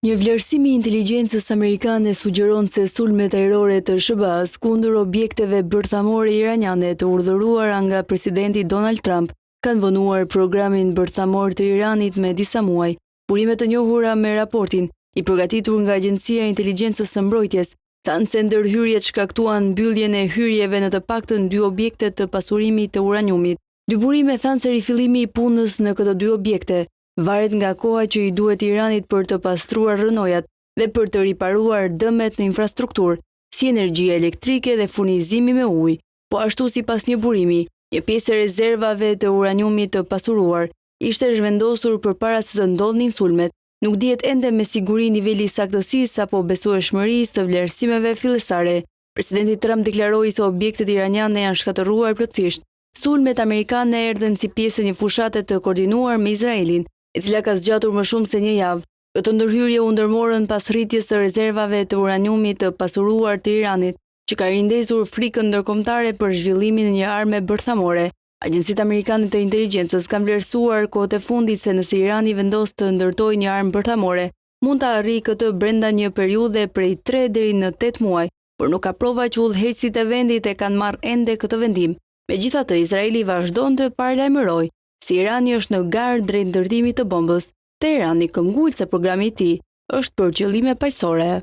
Një vlerësim i inteligjencës amerikane sugjeron se sulmet ajrore të SBA-s kundër objekteve bërthamore iraniane të urdhëruara nga presidenti Donald Trump kanë vonuar programin bërthamor të Iranit me disa muaj. Burime të njohura me raportin, i përgatitur nga Agjencia e Inteligjencës së Mbrojtjes, thanë se ndërhyrjet shkaktuan mbylljen e hyrjeve në të paktën 2 objekte të pasurimit të uraniumit. Dy burime thanë se rifillimi i punës në këto 2 objekte varet nga koha që i duhet Iranit për të pastruar rënojat dhe për të riparuar dëmet në infrastrukturë, si energjia elektrike dhe furnizimi me ujë. Po ashtu sipas një burimi, një pjesë e rezervave të uraniumit të pasuruar ishte zhvendosur përpara se të ndodhnin sulmet. Nuk dihet ende me siguri niveli i saktësisë apo besueshmërisë të vlerësimeve fillestare. Presidenti Trump deklaroi se objektet iraniane janë shkatërruar plotësisht. Sulmet amerikane erdhen si pjesë e një fushate të koordinuar me Izraelin, e cila ka zgjatur më shumë se një javë. Këto ndërhyrje u ndërmorën pas rritjes së rezervave të uraniumit të pasuruar të Iranit, që ka rindezur frikën ndërkombëtare për zhvillimin e një arme bërthamore. Agjencitë amerikane të inteligjencës kanë vlerësuar kohët e fundit se nëse Irani vendos të ndërtojë një armë bërthamore, mund ta arrijë këtë brenda një periudhe prej 3 deri në 8 muaj, por nuk ka prova që udhëheqësit e vendit e kanë marrë ende këtë vendim. Megjithatë, Izraeli vazhdon të paralajmërojë se Irani është në garë drejt ndërtimit të bombës. Teherani këmbgul se programi i tij është për qëllime paqësore.